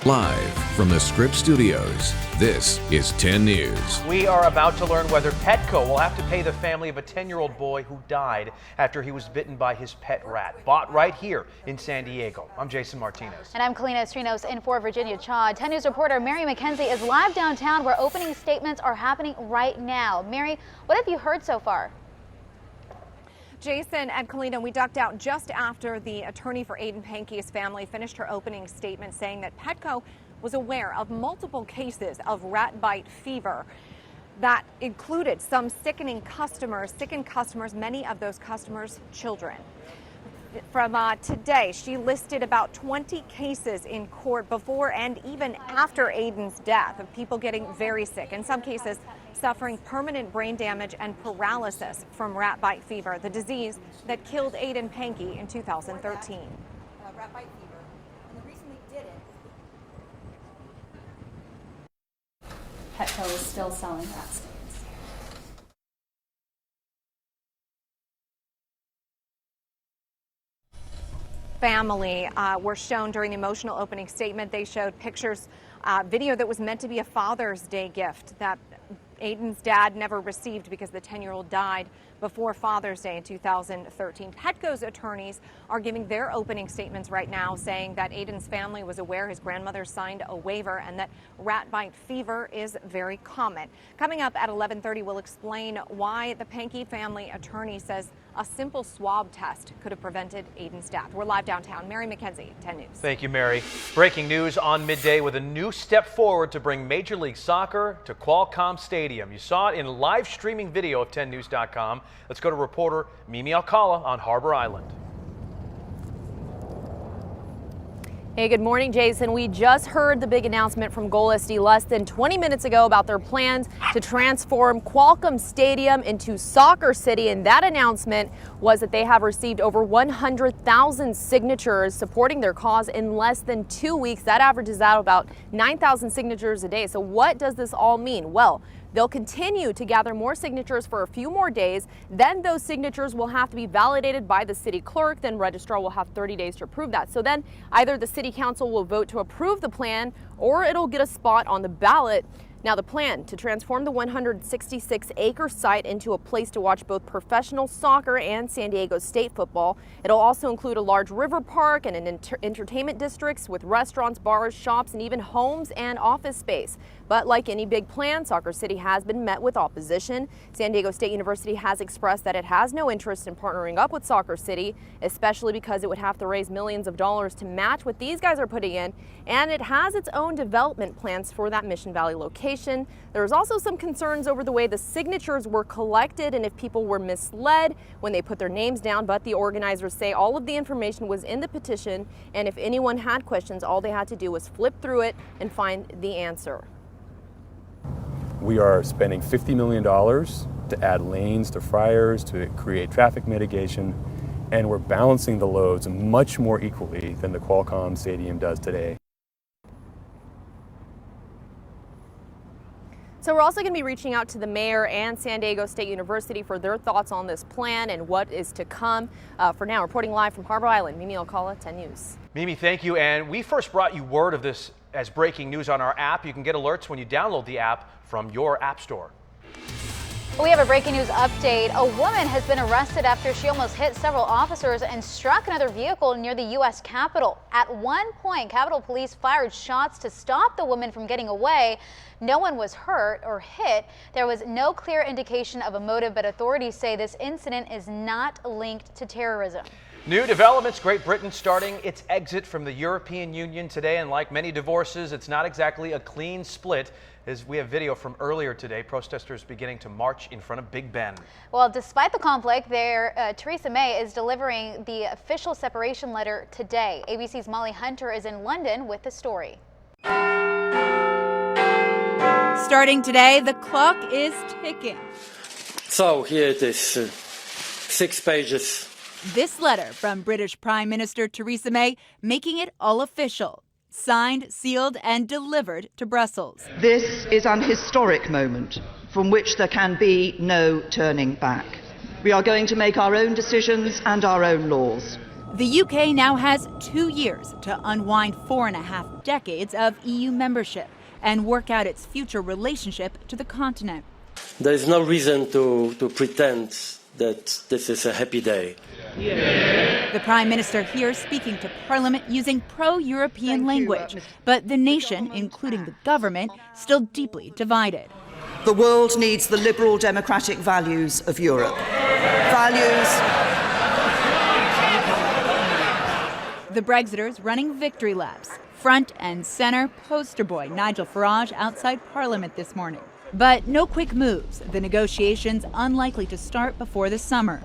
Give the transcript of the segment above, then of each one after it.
Live from the Scripps Studios, this is 10 News. We are about to learn whether Petco will have to pay the family of a 10-year-old boy who died after he was bitten by his pet rat, bought right here in San Diego. I'm Jason Martinez. And I'm Kalina Estrinos in for Virginia Cha. 10 News reporter Mary McKenzie is live downtown where opening statements are happening right now. Mary, what have you heard so far? Jason and Kalina, we ducked out just after the attorney for Aiden Pankey's family finished her opening statement saying that Petco was aware of multiple cases of rat bite fever that included some sickened customers, many of those customers children. From today, she listed about 20 cases in court before and even after Aiden's death of people getting very sick, in some cases suffering permanent brain damage and paralysis from rat bite fever, the disease that killed Aiden Pankey in 2013. Rat bite fever, and the reason we did it. Petco is still selling rat stains. Family were shown during the emotional opening statement. They showed pictures, video that was meant to be a Father's Day gift that Aiden's dad never received because the 10-year-old died before Father's Day in 2013. Petco's attorneys are giving their opening statements right now, saying that Aiden's family was aware his grandmother signed a waiver and that rat bite fever is very common. Coming up at 11:30, we'll explain why the Pankey family attorney says a simple swab test could have prevented Aiden's death. We're live downtown. Mary McKenzie, 10 News. Thank you, Mary. Breaking news on midday with a new step forward to bring Major League Soccer to Qualcomm Stadium. You saw it in live streaming video of 10news.com. Let's go to reporter Mimi Alcala on Harbor Island. Hey, good morning, Jason. We just heard the big announcement from Goal SD less than 20 minutes ago about their plans to transform Qualcomm Stadium into Soccer City, and that announcement was that they have received over 100,000 signatures supporting their cause in less than 2 weeks. That averages out about 9,000 signatures a day. So what does this all mean? Well, they'll continue to gather more signatures for a few more days. Then those signatures will have to be validated by the city clerk. Then registrar will have 30 days to approve that. So then either the city council will vote to approve the plan or it'll get a spot on the ballot. Now, the plan to transform the 166-acre site into a place to watch both professional soccer and San Diego State football. It'll also include a large river park and an entertainment districts with restaurants, bars, shops, and even homes and office space. But like any big plan, Soccer City has been met with opposition. San Diego State University has expressed that it has no interest in partnering up with Soccer City, especially because it would have to raise millions of dollars to match what these guys are putting in, and it has its own development plans for that Mission Valley location. There's also some concerns over the way the signatures were collected and if people were misled when they put their names down, but the organizers say all of the information was in the petition, and if anyone had questions, all they had to do was flip through it and find the answer. We are spending $50 million to add lanes to Friars, to create traffic mitigation, and we're balancing the loads much more equally than the Qualcomm Stadium does today. So we're also going to be reaching out to the mayor and San Diego State University for their thoughts on this plan and what is to come. For now, reporting live from Harbor Island, Mimi Alcala, 10 News. Mimi, thank you. And we first brought you word of this as breaking news on our app. You can get alerts when you download the app from your app store. We have a breaking news update. A woman has been arrested after she almost hit several officers and struck another vehicle near the U.S. Capitol. At one point, Capitol Police fired shots to stop the woman from getting away. No one was hurt or hit. There was no clear indication of a motive, but authorities say this incident is not linked to terrorism. New developments. Great Britain starting its exit from the European Union today, and like many divorces, it's not exactly a clean split. As we have video from earlier today, protesters beginning to march in front of Big Ben. Well, despite the conflict, Theresa May is delivering the official separation letter today. ABC's Molly Hunter is in London with the story. Starting today, the clock is ticking. So here it is, 6 pages. This letter from British Prime Minister Theresa May making it all official. Signed, sealed, and delivered to Brussels. This is an historic moment from which there can be no turning back. We are going to make our own decisions and our own laws. The UK now has 2 years to unwind 4.5 decades of EU membership and work out its future relationship to the continent. There is no reason to pretend that this is a happy day. The Prime Minister here speaking to Parliament using pro-European language, but the nation, including the government, still deeply divided. The world needs the liberal democratic values of Europe. The Brexiters running victory laps. Front and center, poster boy Nigel Farage outside Parliament this morning. But no quick moves. The negotiations unlikely to start before the summer.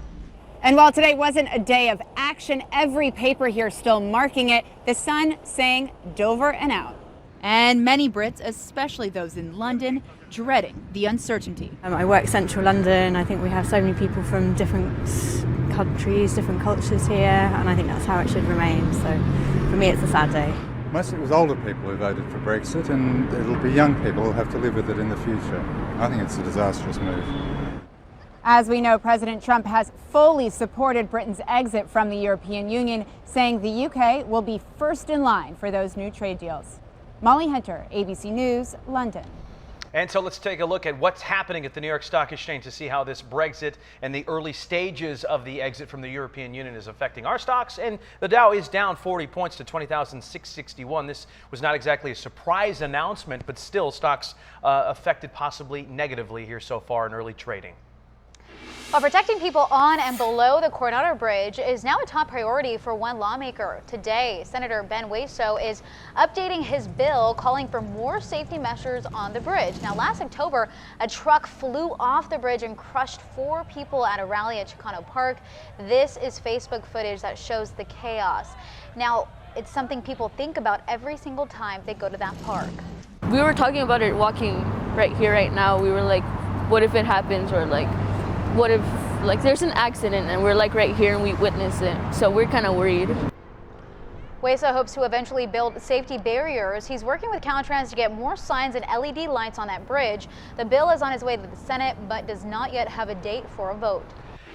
And while today wasn't a day of action, every paper here still marking it. The Sun saying Dover and out. And many Brits, especially those in London, dreading the uncertainty. I work central London. I think we have so many people from different countries, different cultures here, and I think that's how it should remain. So for me, it's a sad day. Mostly it was older people who voted for Brexit, and it'll be young people who'll have to live with it in the future. I think it's a disastrous move. As we know, President Trump has fully supported Britain's exit from the European Union, saying the UK will be first in line for those new trade deals. Molly Hunter, ABC News, London. And so let's take a look at what's happening at the New York Stock Exchange to see how this Brexit and the early stages of the exit from the European Union is affecting our stocks. And the Dow is down 40 points to 20,661. This was not exactly a surprise announcement, but still stocks affected possibly negatively here so far in early trading. While protecting people on and below the Coronado Bridge is now a top priority for one lawmaker. Today, Senator Ben Wieso is updating his bill calling for more safety measures on the bridge. Now, last October, a truck flew off the bridge and crushed 4 people at a rally at Chicano Park. This is Facebook footage that shows the chaos. Now, it's something people think about every single time they go to that park. We were talking about it walking right here, right now. We were like, what if it happens? Or like, what if there's an accident and we're like right here and we witness it? So we're kind of worried. Wieso hopes to eventually build safety barriers. He's working with Caltrans to get more signs and LED lights on that bridge. The bill is on its way to the Senate, but does not yet have a date for a vote.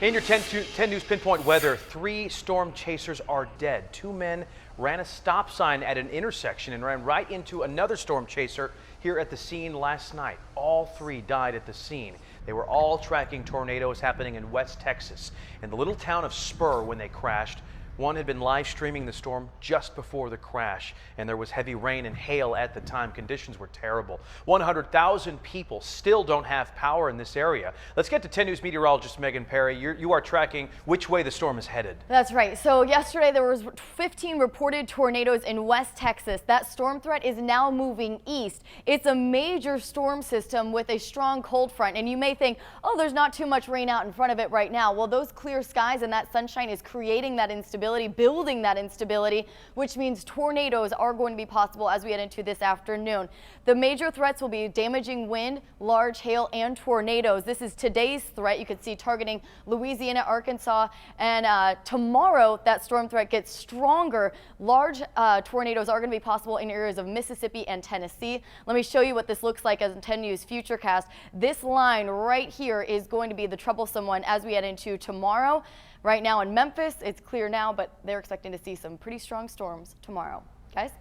In your 10 News Pinpoint weather, 3 storm chasers are dead. 2 men ran a stop sign at an intersection and ran right into another storm chaser here at the scene last night. All 3 died at the scene. They were all tracking tornadoes happening in West Texas. In the little town of Spur when they crashed, one had been live streaming the storm just before the crash, and there was heavy rain and hail at the time. Conditions were terrible. 100,000 people still don't have power in this area. Let's get to 10 News meteorologist Megan Perry. You are tracking which way the storm is headed. That's right. So yesterday there was 15 reported tornadoes in West Texas. That storm threat is now moving east. It's a major storm system with a strong cold front, and you may think, oh, there's not too much rain out in front of it right now. Well, those clear skies and that sunshine is creating that instability, building that instability, which means tornadoes are going to be possible as we head into this afternoon. The major threats will be damaging wind, large hail, and tornadoes. This is today's threat. You can see targeting Louisiana, Arkansas, and tomorrow that storm threat gets stronger. Large tornadoes are going to be possible in areas of Mississippi and Tennessee. Let me show you what this looks like as a 10 News Futurecast. This line right here is going to be the troublesome one as we head into tomorrow. Right now in Memphis, it's clear now, but they're expecting to see some pretty strong storms tomorrow. Guys?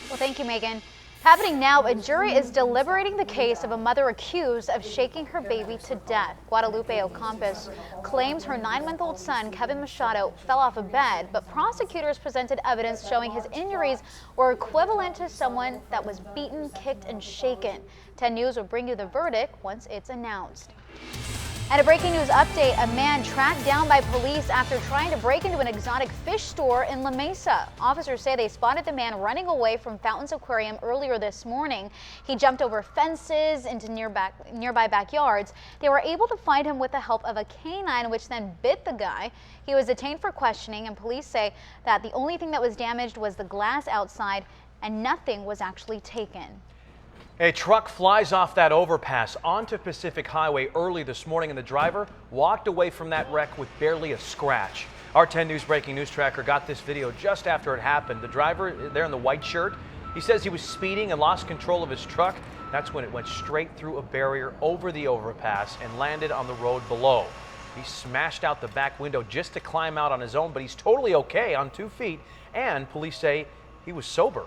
Well, thank you, Megan. Happening now, a jury is deliberating the case of a mother accused of shaking her baby to death. Guadalupe Ocampos claims her 9-month-old son, Kevin Machado, fell off a bed, but prosecutors presented evidence showing his injuries were equivalent to someone that was beaten, kicked, and shaken. 10 News will bring you the verdict once it's announced. And a breaking news update, a man tracked down by police after trying to break into an exotic fish store in La Mesa. Officers say they spotted the man running away from Fountains Aquarium earlier this morning. He jumped over fences into nearby backyards. They were able to find him with the help of a canine, which then bit the guy. He was detained for questioning, and police say that the only thing that was damaged was the glass outside and nothing was actually taken. A truck flies off that overpass onto Pacific Highway early this morning, and the driver walked away from that wreck with barely a scratch. Our 10 News breaking news tracker got this video just after it happened. The driver there in the white shirt, he says he was speeding and lost control of his truck. That's when it went straight through a barrier over the overpass and landed on the road below. He smashed out the back window just to climb out on his own, but he's totally okay on 2 feet, and police say he was sober.